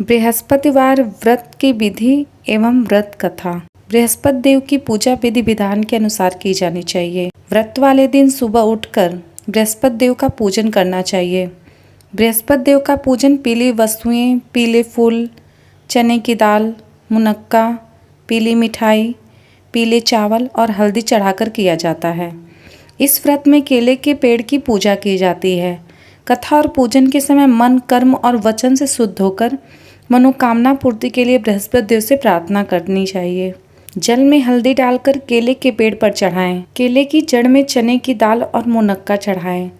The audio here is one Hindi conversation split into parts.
बृहस्पतिवार व्रत की विधि एवं व्रत कथा। बृहस्पति देव की पूजा विधि विधान के अनुसार की जानी चाहिए। व्रत वाले दिन सुबह उठकर बृहस्पति देव का पूजन करना चाहिए। बृहस्पति देव का पूजन पीली वस्तुएं, पीले फूल, चने की दाल, मुनक्का, पीली मिठाई, पीले चावल और हल्दी चढ़ाकर किया जाता है। इस व्रत में केले के पेड़ की पूजा की जाती है। कथा और पूजन के समय मन, कर्म और वचन से शुद्ध होकर मनोकामना पूर्ति के लिए बृहस्पति देव से प्रार्थना करनी चाहिए। जल में हल्दी डालकर केले के पेड़ पर चढ़ाएं। केले की जड़ में चने की दाल और मुनक्का चढ़ाएं।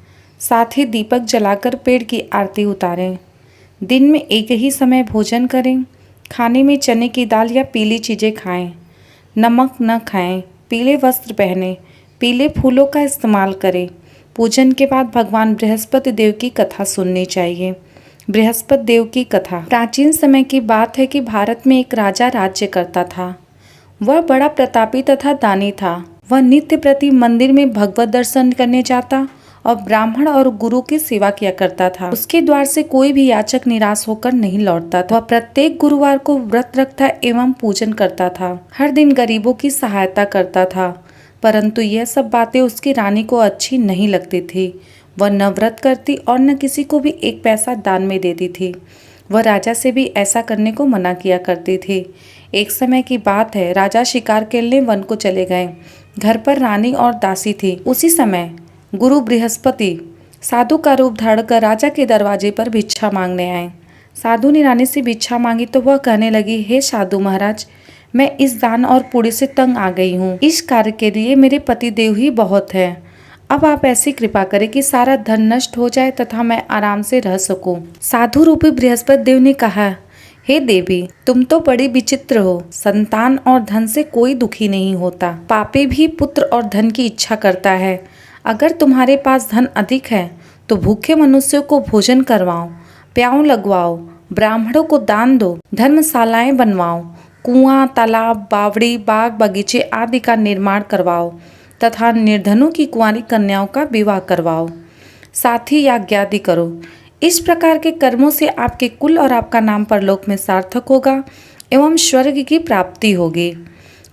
साथ ही दीपक जलाकर पेड़ की आरती उतारें। दिन में एक ही समय भोजन करें। खाने में चने की दाल या पीली चीज़ें खाएं। नमक न खाएं। पीले वस्त्र पहनें। पीले फूलों का इस्तेमाल करें। पूजन के बाद भगवान बृहस्पति देव की कथा सुननी चाहिए। बृहस्पति देव की कथा। प्राचीन समय की बात है कि भारत में एक राजा राज्य करता था। वह बड़ा प्रतापी तथा दानी था। वह नित्य प्रति मंदिर में भगवत दर्शन करने जाता और ब्राह्मण और गुरु की सेवा किया करता था। उसके द्वार से कोई भी याचक निराश होकर नहीं लौटता था। वह प्रत्येक गुरुवार को व्रत रखता एवं पूजन करता था। हर दिन गरीबों की सहायता करता था। परंतु यह सब बातें उसकी रानी को अच्छी नहीं लगती थी। वह न व्रत करती और न किसी को भी एक पैसा दान में देती थी। वह राजा से भी ऐसा करने को मना किया करती थी। एक समय की बात है, राजा शिकार खेलने वन को चले गए। घर पर रानी और दासी थी। उसी समय गुरु बृहस्पति साधु का रूप धारण कर राजा के दरवाजे पर भिक्षा मांगने आए। साधु ने रानी से भिक्षा मांगी तो वह कहने लगी, हे साधु महाराज, मैं इस दान और पुण्य से तंग आ गई हूँ। इस कार्य के लिए मेरे पति देव ही बहुत है। अब आप ऐसी कृपा करें कि सारा धन नष्ट हो जाए तथा मैं आराम से रह सकूं। साधु रूपी बृहस्पति देव ने कहा, हे देवी, तुम तो बड़ी विचित्र हो। संतान और धन से कोई दुखी नहीं होता। पापी भी पुत्र और धन की इच्छा करता है। अगर तुम्हारे पास धन अधिक है तो भूखे मनुष्यों को भोजन करवाओ, प्याऊ लगवाओ, ब्राह्मणों को दान दो, धर्मशालाएं बनवाओ, कुआं, तालाब, बावड़ी, बाग, बगीचे आदि का निर्माण करवाओ तथा निर्धनों की कुंवारी कन्याओं का विवाह करवाओ। साथ ही यज्ञादि करो। इस प्रकार के कर्मों से आपके कुल और आपका नाम परलोक में सार्थक होगा एवं स्वर्ग की प्राप्ति होगी।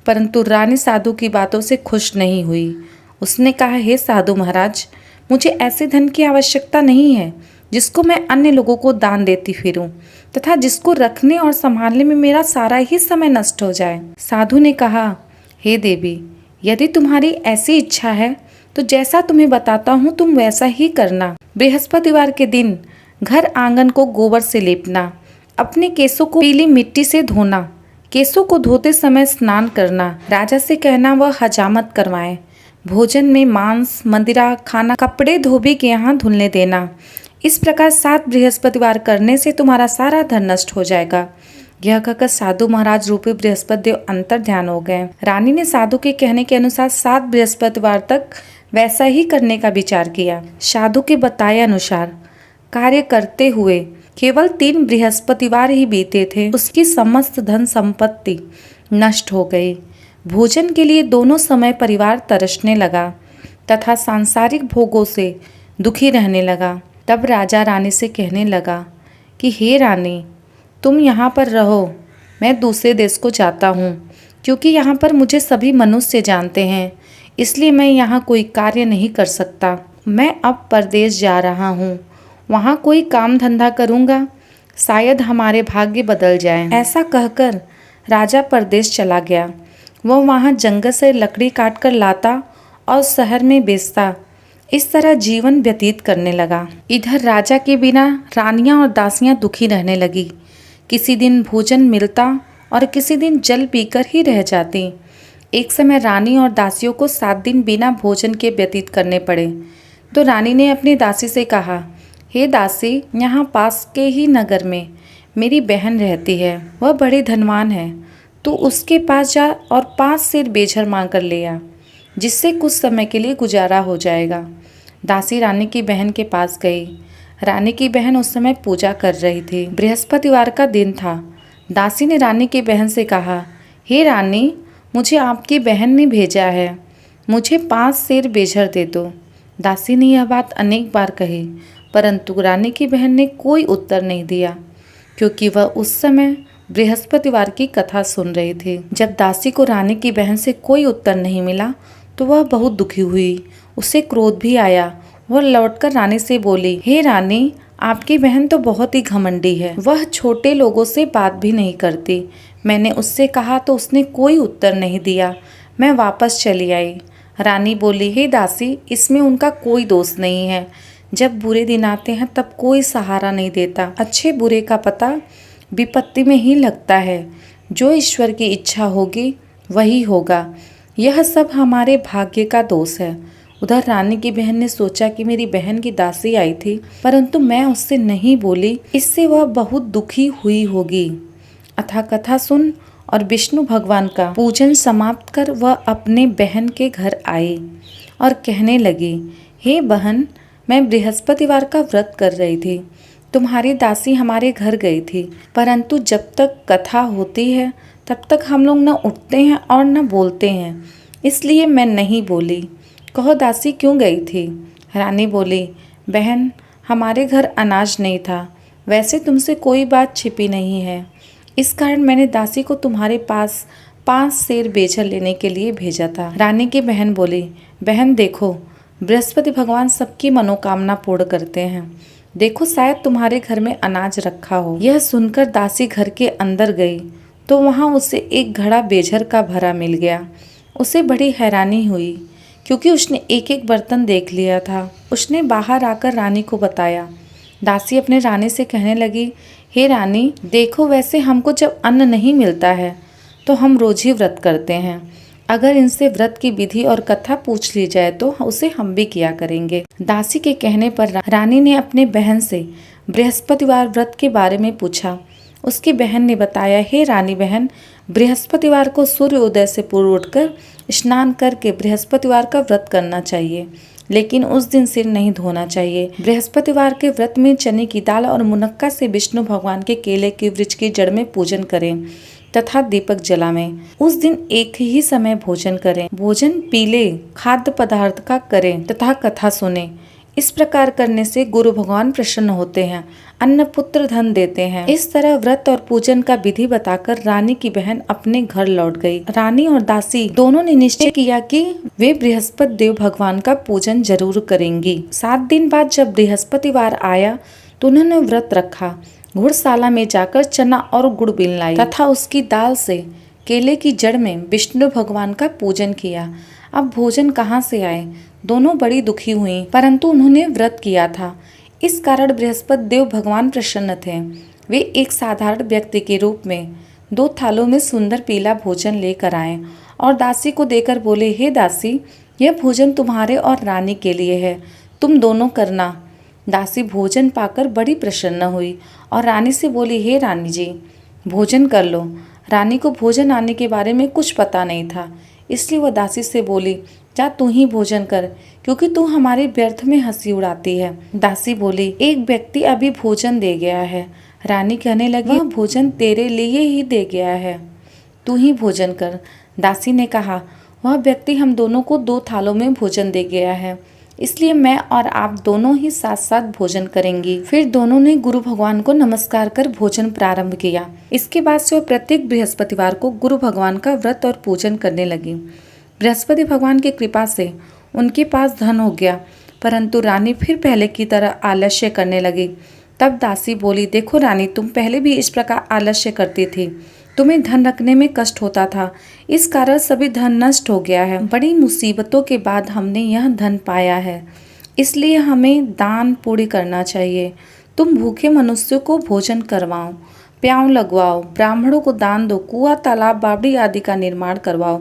परंतु रानी साधु की बातों से खुश नहीं हुई। उसने कहा, हे साधु महाराज, मुझे ऐसे धन की आवश्यकता नहीं है जिसको मैं अन्य लोगों को दान देती फिरूं तथा जिसको रखने और संभालने में मेरा सारा ही समय नष्ट हो जाए। साधु ने कहा, हे देवी, यदि तुम्हारी ऐसी इच्छा है तो जैसा तुम्हें बताता हूँ तुम वैसा ही करना। बृहस्पतिवार के दिन घर आंगन को गोबर से लेपना, अपने केसों को पीली मिट्टी से धोना, केसों को धोते समय स्नान करना, राजा से कहना वह हजामत करवाए, भोजन में मांस, मदिरा खाना, कपड़े धोबी के यहाँ धुलने देना। इस प्रकार 7 बृहस्पतिवार करने से तुम्हारा सारा धन नष्ट हो जाएगा। यह कहकर साधु महाराज रूपी बृहस्पति देव अंतर ध्यान हो गए। रानी ने साधु के कहने के अनुसार 7 बृहस्पतिवार तक वैसा ही करने का विचार किया। साधु के बताए अनुसार कार्य करते हुए केवल 3 बृहस्पतिवार ही बीते थे। उसकी समस्त धन संपत्ति नष्ट हो गई। भोजन के लिए दोनों समय परिवार तरसने लगा तथा सांसारिक भोगों से दुखी रहने लगा। तब राजा रानी से कहने लगा कि हे रानी, तुम यहाँ पर रहो, मैं दूसरे देश को जाता हूँ, क्योंकि यहाँ पर मुझे सभी मनुष्य जानते हैं, इसलिए मैं यहाँ कोई कार्य नहीं कर सकता। मैं अब परदेश जा रहा हूँ, वहाँ कोई काम धंधा करूँगा, शायद हमारे भाग्य बदल जाए। ऐसा कहकर राजा परदेश चला गया। वह वहाँ जंगल से लकड़ी काट कर लाता और शहर में बेचता। इस तरह जीवन व्यतीत करने लगा। इधर राजा के बिना रानियां और दासियां दुखी रहने लगी। किसी दिन भोजन मिलता और किसी दिन जल पीकर ही रह जाती। एक समय रानी और दासियों को 7 दिन बिना भोजन के व्यतीत करने पड़े। तो रानी ने अपनी दासी से कहा, हे दासी, यहाँ पास के ही नगर में मेरी बहन रहती है। वह बड़ी धनवान है। तू उसके पास जा और 5 सेर बेझर मांग कर ले आ, जिससे कुछ समय के लिए गुजारा हो जाएगा। दासी रानी की बहन के पास गई। रानी की बहन उस समय पूजा कर रही थी। बृहस्पतिवार का दिन था। दासी ने रानी की बहन से कहा, हे रानी, मुझे आपकी बहन ने भेजा है, मुझे 5 सेर बेझर दे दो। दासी ने यह बात अनेक बार कही, परंतु रानी की बहन ने कोई उत्तर नहीं दिया। क्योंकि वह उस समय बृहस्पतिवार की कथा सुन रही थी। जब दासी को रानी की बहन से कोई उत्तर नहीं मिला तो वह बहुत दुखी हुई। उसे क्रोध भी आया। वह लौटकर रानी से बोली, हे रानी, आपकी बहन तो बहुत ही घमंडी है। वह छोटे लोगों से बात भी नहीं करती। मैंने उससे कहा तो उसने कोई उत्तर नहीं दिया। मैं वापस चली आई। रानी बोली, हे दासी, इसमें उनका कोई दोष नहीं है। जब बुरे दिन आते हैं तब कोई सहारा नहीं देता। अच्छे बुरे का पता विपत्ति में ही लगता है। जो ईश्वर की इच्छा होगी वही होगा। यह सब हमारे भाग्य का दोष है। उधर रानी की बहन ने सोचा कि मेरी बहन की दासी आई थी, परंतु मैं उससे नहीं बोली, इससे वह बहुत दुखी हुई होगी। अतः कथा सुन और विष्णु भगवान का पूजन समाप्त कर वह अपने बहन के घर आई और कहने लगी, हे बहन, मैं बृहस्पतिवार का व्रत कर रही थी। तुम्हारी दासी हमारे घर गई थी, परंतु जब तक कथा होती है तब तक हम लोग न उठते हैं और न बोलते हैं, इसलिए मैं नहीं बोली। कहो दासी क्यों गई थी? रानी बोली, बहन, हमारे घर अनाज नहीं था। वैसे तुमसे कोई बात छिपी नहीं है, इस कारण मैंने दासी को तुम्हारे पास 5 सेर बेचर लेने के लिए भेजा था। रानी की बहन बोली, बहन देखो, बृहस्पति भगवान सबकी मनोकामना पूर्ण करते हैं। देखो शायद तुम्हारे घर में अनाज रखा हो। यह सुनकर दासी घर के अंदर गई तो वहाँ उसे एक घड़ा बेझर का भरा मिल गया। उसे बड़ी हैरानी हुई क्योंकि उसने एक एक बर्तन देख लिया था। उसने बाहर आकर रानी को बताया। दासी अपने रानी से कहने लगी, हे रानी, देखो वैसे हमको जब अन्न नहीं मिलता है तो हम रोज ही व्रत करते हैं। अगर इनसे व्रत की विधि और कथा पूछ ली जाए तो उसे हम भी किया करेंगे। दासी के कहने पर रानी ने अपने बहन से बृहस्पतिवार व्रत के बारे में पूछा। उसकी बहन ने बताया, हे रानी बहन, बृहस्पतिवार को सूर्योदय से पूर्व उठकर स्नान करके बृहस्पतिवार का व्रत करना चाहिए, लेकिन उस दिन सिर नहीं धोना चाहिए। बृहस्पतिवार के व्रत में चने की दाल और मुनक्का से विष्णु भगवान के केले के वृक्ष की जड़ में पूजन करें तथा दीपक जलावें। उस दिन एक ही समय भोजन करें। भोजन पीले खाद्य पदार्थ का करें तथा कथा सुने। इस प्रकार करने से गुरु भगवान प्रसन्न होते हैं, अन्न पुत्र धन देते हैं। इस तरह व्रत और पूजन का विधि बताकर रानी की बहन अपने घर लौट गई। रानी और दासी दोनों ने निश्चय किया कि वे बृहस्पति देव भगवान का पूजन जरूर करेंगी। 7 दिन बाद जब बृहस्पतिवार आया तो उन्होंने व्रत रखा। घुड़शाला में जाकर चना और गुड़ बीन लाई तथा उसकी दाल से केले की जड़ में विष्णु भगवान का पूजन किया। अब भोजन कहाँ से आए? दोनों बड़ी दुखी हुई, परंतु उन्होंने व्रत किया था, इस कारण बृहस्पति देव भगवान प्रसन्न थे। वे एक साधारण व्यक्ति के रूप में 2 थालों में सुंदर पीला भोजन लेकर आए और दासी को देकर बोले, हे दासी, यह भोजन तुम्हारे और रानी के लिए है, तुम दोनों करना। दासी भोजन पाकर बड़ी प्रसन्न हुई और रानी से बोली, हे रानी जी, भोजन कर लो। रानी को भोजन आने के बारे में कुछ पता नहीं था, इसलिए वह दासी से बोली, जा तू ही भोजन कर, क्योंकि तू हमारे व्यर्थ में हंसी उड़ाती है। दासी बोली, एक व्यक्ति अभी भोजन दे गया है। रानी कहने लगी, वह भोजन तेरे लिए ही दे गया है, तू ही भोजन कर। दासी ने कहा, वह व्यक्ति हम दोनों को 2 थालों में भोजन दे गया है, इसलिए मैं और आप दोनों ही साथ साथ भोजन करेंगी। फिर दोनों ने गुरु भगवान को नमस्कार कर भोजन प्रारंभ किया। इसके बाद से वह प्रत्येक बृहस्पतिवार को गुरु भगवान का व्रत और पूजन करने लगी। बृहस्पति भगवान की कृपा से उनके पास धन हो गया, परंतु रानी फिर पहले की तरह आलस्य करने लगी। तब दासी बोली, देखो रानी, तुम पहले भी इस प्रकार आलस्य करती थी, तुम्हें धन रखने में कष्ट होता था, इस कारण सभी धन नष्ट हो गया है। बड़ी मुसीबतों के बाद हमने यह धन पाया है, इसलिए हमें दान पुण्य करना चाहिए। तुम भूखे मनुष्यों को भोजन करवाओ, प्याऊ लगवाओ, ब्राह्मणों को दान दो, कुआं तालाब बावड़ी आदि का निर्माण करवाओ,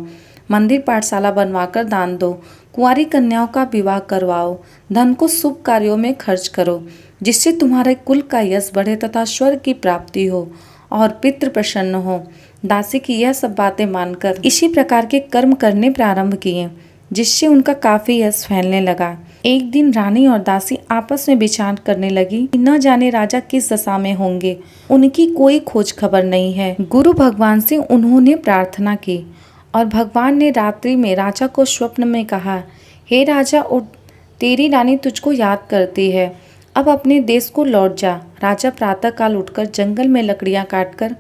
मंदिर पाठशाला बनवाकर दान दो, कुंवारी कन्याओं का विवाह करवाओ, धन को शुभ कार्यों में खर्च करो, जिससे तुम्हारे कुल का यश बढ़े तथा स्वर्ग की प्राप्ति हो और पितृ प्रसन्न हो। दासी की यह सब बातें मानकर इसी प्रकार के कर्म करने प्रारंभ किए, जिससे उनका काफी यश फैलने लगा। एक दिन रानी और दासी आपस में विचार करने लगी, न जाने राजा किस दशा में होंगे, उनकी कोई खोज खबर नहीं है। गुरु भगवान से उन्होंने प्रार्थना की और भगवान ने रात्रि में राजा को स्वप्न में कहा, हे राजा उठ, तेरी रानी तुझको याद करती है, अब अपने देश को लौट जा। राजा प्रातःकाल उठकर जंगल में लकड़ियां काटकर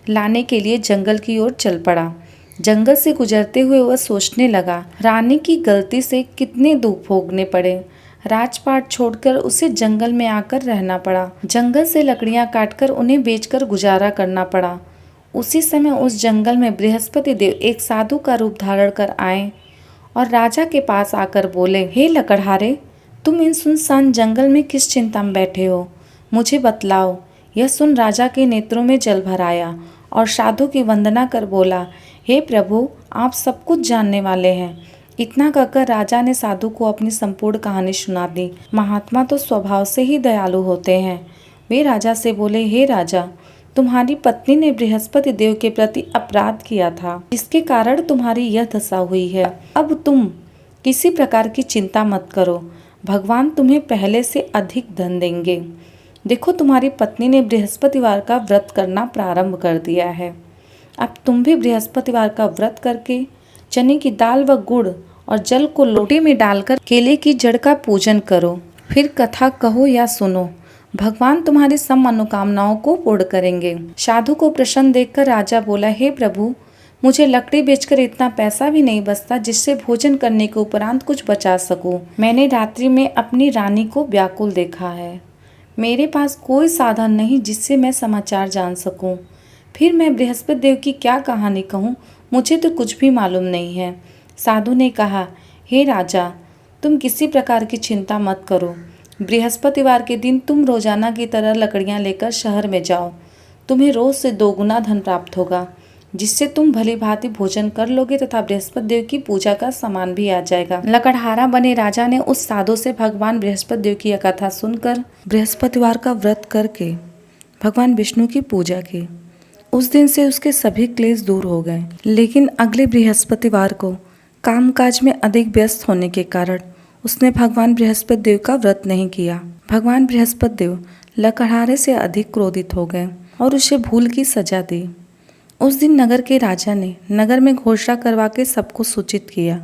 लाने के लिए जंगल की ओर चल पड़ा। जंगल से गुजरते हुए वह सोचने लगा, रानी की गलती से कितने दुख भोगने पड़े। राजपाट छोड़कर उसे जंगल में आकर रहना पड़ा। जंगल से लकड़ियां काटकर उन्हें बेचकर गुजारा करना पड़ा। उसी समय उस जंगल में बृहस्पति देव एक साधु का रूप धारण कर आए और राजा के पास आकर बोले, हे लकड़हारे, तुम इन सुनसान जंगल में किस चिंता में बैठे हो, मुझे बतलाओ। यह सुन राजा के नेत्रों में जल भर आया और साधु की वंदना कर बोला, हे प्रभु, आप सब कुछ जानने वाले हैं। इतना कहकर राजा ने साधु को अपनी संपूर्ण कहानी सुना दी। महात्मा तो स्वभाव से ही दयालु होते हैं। वे राजा से बोले, हे राजा, तुम्हारी पत्नी ने बृहस्पति देव के प्रति अपराध किया था, जिसके कारण तुम्हारी यह दशा हुई है। अब तुम किसी प्रकार की चिंता मत करो, भगवान तुम्हें पहले से अधिक धन देंगे। देखो, तुम्हारी पत्नी ने बृहस्पतिवार का व्रत करना प्रारंभ कर दिया है। अब तुम भी बृहस्पतिवार का व्रत करके चने की दाल व गुड़ और जल को लोटे में डालकर केले की जड़ का पूजन करो। फिर कथा कहो या सुनो, भगवान तुम्हारी सब मनोकामनाओं को पूर्ण करेंगे। साधु को प्रसन्न देखकर राजा बोला, हे प्रभु, मुझे लकड़ी बेचकर इतना पैसा भी नहीं बचता जिससे भोजन करने के उपरांत कुछ बचा सकूं। मैंने रात्रि में अपनी रानी को व्याकुल देखा है। मेरे पास कोई साधन नहीं जिससे मैं समाचार जान सकूं। फिर मैं बृहस्पति देव की क्या कहानी कहूँ, मुझे तो कुछ भी मालूम नहीं है। साधु ने कहा, हे राजा, तुम किसी प्रकार की चिंता मत करो। बृहस्पतिवार के दिन तुम रोजाना की तरह लकड़ियां लेकर शहर में जाओ। तुम्हें रोज से 2 गुना धन प्राप्त होगा, जिससे तुम भली भांति भोजन कर लोगे तथा बृहस्पति देव की पूजा का सामान भी आ जाएगा। लकड़हारा बने राजा ने उस साधु से भगवान बृहस्पति देव की यह कथा सुनकर बृहस्पतिवार का व्रत करके भगवान विष्णु की पूजा की। उस दिन से उसके सभी क्लेश दूर हो गए। लेकिन अगले बृहस्पतिवार को कामकाज में अधिक व्यस्त होने के कारण उसने भगवान बृहस्पति देव का व्रत नहीं किया। भगवान बृहस्पति देव लकड़हारे से अधिक क्रोधित हो गए और उसे भूल की सजा दी। उस दिन नगर के राजा ने नगर में घोषणा करवा के सबको सूचित किया,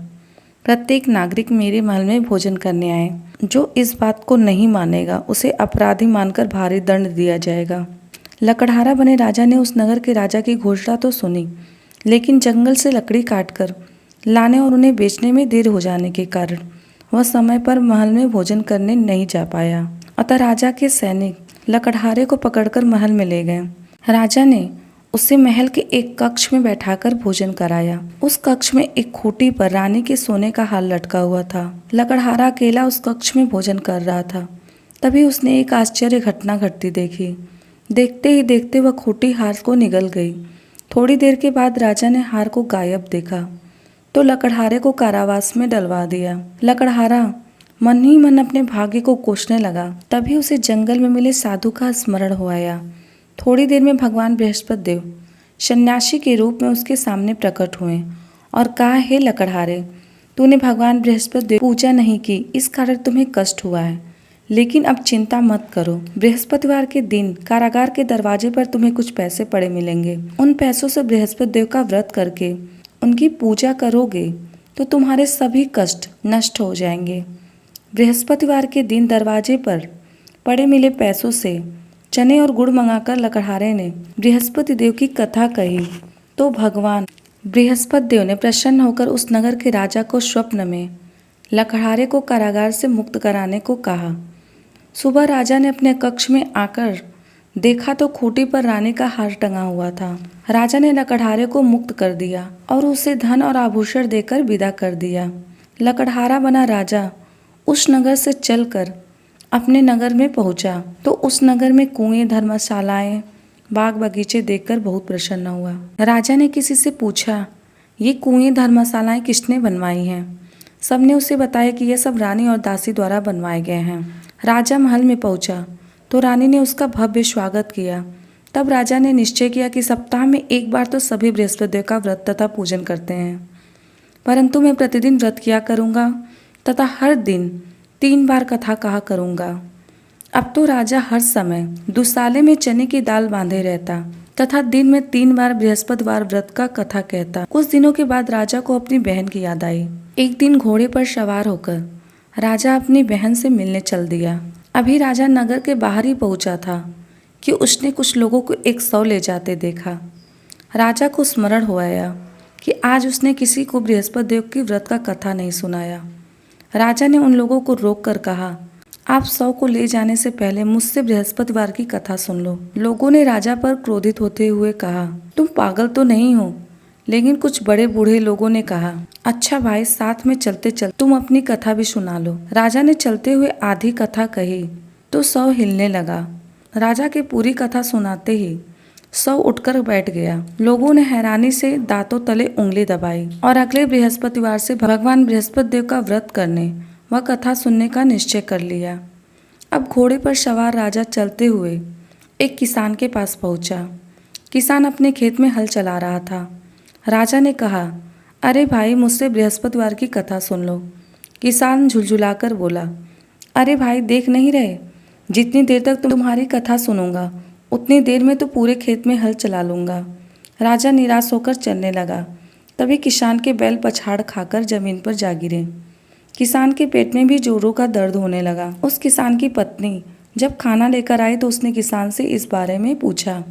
प्रत्येक नागरिक मेरे महल में भोजन करने आए। जो इस बात को नहीं मानेगा उसे अपराधी मानकर भारी दंड दिया जाएगा। लकड़हारा बने राजा ने उस नगर के राजा की घोषणा तो सुनी, लेकिन जंगल से लकड़ी काटकर लाने और उन्हें बेचने में देर हो जाने के कारण वह समय पर महल में भोजन करने नहीं जा पाया। अतः राजा के सैनिक लकड़हारे को पकड़कर महल में ले गए। राजा ने उसे महल के एक कक्ष में बैठाकर भोजन कराया। उस कक्ष में एक खूंटी पर रानी के सोने का हार लटका हुआ था। लकड़हारा अकेला उस कक्ष में भोजन कर रहा था। तभी उसने एक आश्चर्य घटना घटती देखी। देखते ही देखते वह खूंटी हार को निगल गई। थोड़ी देर के बाद राजा ने हार को गायब देखा तो लकड़हारे को कारावास में डलवा दिया। लकड़हारा मन ही मन अपने भाग्य को कोसने लगा। तभी उसे जंगल में मिले साधु का स्मरण हो आया। थोड़ी देर में भगवान बृहस्पति देव सन्यासी के रूप में उसके सामने प्रकट हुए और कहा, हे लकड़हारे, तूने भगवान बृहस्पति देव पूजा नहीं की, इस कारण तुम्हें कष्ट हुआ है। लेकिन अब चिंता मत करो। बृहस्पतिवार के दिन कारागार के दरवाजे पर तुम्हें कुछ पैसे पड़े मिलेंगे। उन पैसों से बृहस्पति देव का व्रत करके उनकी पूजा करोगे तो तुम्हारे सभी कष्ट नष्ट हो जाएंगे। बृहस्पतिवार के दिन दरवाजे पर पड़े मिले पैसों से चने और गुड़ मंगाकर लकड़हारे ने बृहस्पति देव की कथा कही तो भगवान बृहस्पति देव ने प्रसन्न होकर उस नगर के राजा को स्वप्न में लकड़हारे को कारागार से मुक्त कराने को कहा। सुबह राजा ने अपने कक्ष में आकर देखा तो खूंटी पर रानी का हार टंगा हुआ था। राजा ने लकड़हारे को मुक्त कर दिया और उसे धन और आभूषण देकर विदा कर दिया। लकड़हारा बना राजा उस नगर से चलकर अपने नगर में पहुंचा तो उस नगर में कुएं, धर्मशालाएं, बाग बगीचे देखकर बहुत प्रसन्न हुआ। राजा ने किसी से पूछा, ये कुएं, धर्मशालाएं किसने बनवाई हैं? सबने उसे बताया कि यह सब रानी और दासी द्वारा बनवाए गए हैं। राजा महल में पहुंचा तो रानी ने उसका भव्य स्वागत किया। तब राजा ने निश्चय किया कि सप्ताह में एक बार तो सभी बृहस्पति देव का व्रत तथा पूजन करते हैं, परंतु मैं प्रतिदिन व्रत किया करूँगा तथा हर दिन 3 बार कथा कहा करूँगा। अब तो राजा हर समय दुसाले में चने की दाल बांधे रहता तथा दिन में 3 बार बृहस्पतिवार व्रत का कथा कहता। कुछ दिनों के बाद राजा को अपनी बहन की याद आई। एक दिन घोड़े पर सवार होकर राजा अपनी बहन से मिलने चल दिया। अभी राजा नगर के बाहर ही पहुंचा था कि उसने कुछ लोगों को एक शव ले जाते देखा। राजा को स्मरण हो आया कि आज उसने किसी को बृहस्पति देव की व्रत का कथा नहीं सुनाया। राजा ने उन लोगों को रोक कर कहा, आप शव को ले जाने से पहले मुझसे बृहस्पतिवार की कथा सुन लो। लोगों ने राजा पर क्रोधित होते हुए कहा, तुम पागल तो नहीं हो? लेकिन कुछ बड़े बूढ़े लोगों ने कहा, अच्छा भाई, साथ में चलते चलते तुम अपनी कथा भी सुना लो। राजा ने चलते हुए आधी कथा कही तो शव हिलने लगा। राजा की पूरी कथा सुनाते ही शव उठकर बैठ गया। लोगों ने हैरानी से दांतों तले उंगली दबाई और अगले बृहस्पतिवार से भगवान बृहस्पति देव का व्रत करने व कथा सुनने का निश्चय कर लिया। अब घोड़े पर सवार राजा चलते हुए एक किसान के पास पहुंचा। किसान अपने खेत में हल चला रहा था। राजा ने कहा, अरे भाई, मुझसे बृहस्पतिवार की कथा सुन लो। किसान झुलझुलाकर बोला, अरे भाई, देख नहीं रहे, जितनी देर तक तुम्हारी कथा सुनूंगा उतनी देर में तो पूरे खेत में हल चला लूंगा। राजा निराश होकर चलने लगा। तभी किसान के बैल पछाड़ खाकर जमीन पर जा गिरे। किसान के पेट में भी जोरों का दर्द होने लगा। उस किसान की पत्नी जब खाना लेकर आई तो उसने किसान से इस बारे में पूछा।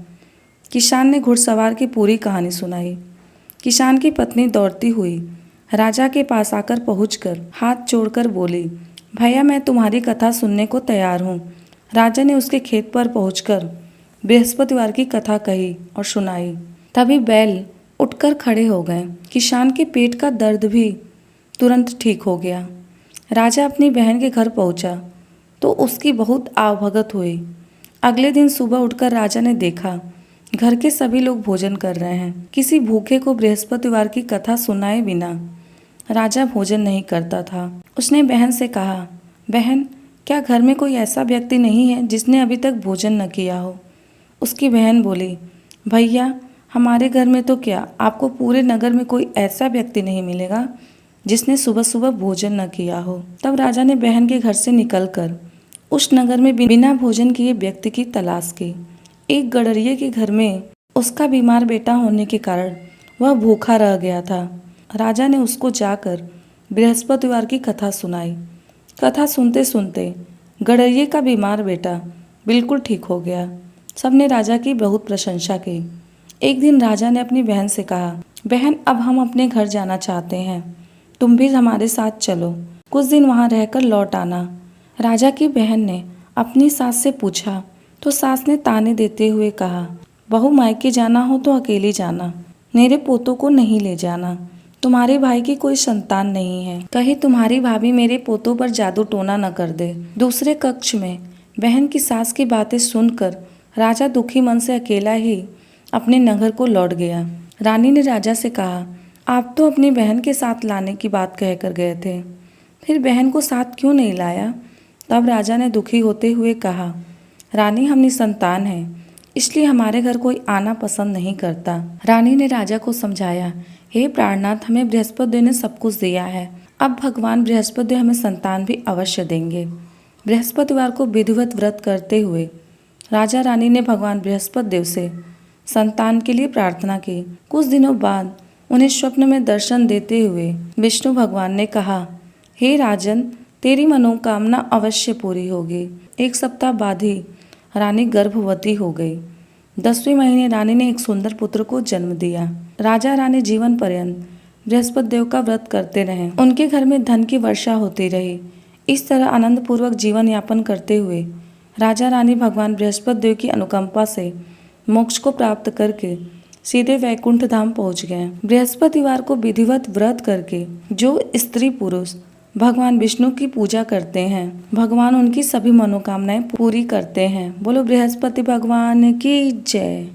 किसान ने घुड़सवार की पूरी कहानी सुनाई। किसान की पत्नी दौड़ती हुई राजा के पास आकर पहुंचकर हाथ जोड़कर बोली, भैया, मैं तुम्हारी कथा सुनने को तैयार हूँ। राजा ने उसके खेत पर पहुंचकर बृहस्पतिवार की कथा कही और सुनाई। तभी बैल उठकर खड़े हो गए। किसान के पेट का दर्द भी तुरंत ठीक हो गया। राजा अपनी बहन के घर पहुंचा तो उसकी बहुत आवभगत हुई। अगले दिन सुबह उठकर राजा ने देखा घर के सभी लोग भोजन कर रहे हैं। किसी भूखे को बृहस्पतिवार की कथा सुनाए बिना राजा भोजन नहीं करता था। उसने बहन से कहा, बहन, क्या घर में कोई ऐसा व्यक्ति नहीं है जिसने अभी तक भोजन न किया हो? उसकी बहन बोली, भैया, हमारे घर में तो क्या, आपको पूरे नगर में कोई ऐसा व्यक्ति नहीं मिलेगा जिसने सुबह सुबह भोजन न किया हो। तब राजा ने बहन के घर से निकलकर उस नगर में बिना भोजन किए व्यक्ति की तलाश की। एक गडरिये के घर में उसका बीमार बेटा होने के कारण वह भूखा रह गया था। राजा ने उसको जाकर बृहस्पतिवार की कथा सुनाई। कथा सुनते सुनते गडरिये का बीमार बेटा बिल्कुल ठीक हो गया। सबने राजा की बहुत प्रशंसा की। एक दिन राजा ने अपनी बहन से कहा, बहन, अब हम अपने घर जाना चाहते हैं, तुम भी हमारे साथ चलो, कुछ दिन वहाँ रहकर लौट आना। राजा की बहन ने अपनी सास से पूछा तो सास ने ताने देते हुए कहा, बहू, मायके जाना हो तो अकेली जाना, मेरे पोतों को नहीं ले जाना। तुम्हारे भाई की कोई संतान नहीं है, कहीं तुम्हारी भाभी मेरे पोतों पर जादू टोना न कर दे। दूसरे कक्ष में बहन की सास की बातें सुनकर राजा दुखी मन से अकेला ही अपने नगर को लौट गया। रानी ने राजा से कहा, आप तो अपनी बहन के साथ लाने की बात कहकर गए थे, फिर बहन को साथ क्यों नहीं लाया? तब राजा ने दुखी होते हुए कहा, रानी, हम निसंतान हैं, इसलिए हमारे घर कोई आना पसंद नहीं करता। रानी ने राजा को समझाया, हे प्राणनाथ, हमें बृहस्पति देव ने सब कुछ दिया है, अब भगवान बृहस्पति देव हमें संतान भी अवश्य देंगे। बृहस्पतिवार को विधिवत व्रत करते हुए राजा रानी ने भगवान बृहस्पति देव से संतान के लिए प्रार्थना की। कुछ दिनों बाद उन्हें स्वप्न में दर्शन देते हुए विष्णु भगवान ने कहा, हे राजन, तेरी मनोकामना अवश्य पूरी होगी। एक सप्ताह बाद ही रानी गर्भवती हो गई। 10वें महीने रानी ने एक सुंदर पुत्र को जन्म दिया। राजा रानी जीवन पर्यंत बृहस्पति देव का व्रत करते रहे। उनके घर में धन की वर्षा होती रही। इस तरह आनंद पूर्वक जीवन यापन करते हुए राजा रानी भगवान बृहस्पति देव की अनुकंपा से मोक्ष को प्राप्त करके सीधे वैकुंठ धाम पहुंच गए। बृहस्पतिवार को विधिवत व्रत करके जो स्त्री पुरुष भगवान विष्णु की पूजा करते हैं, भगवान उनकी सभी मनोकामनाएं पूरी करते हैं। बोलो बृहस्पति भगवान की जय।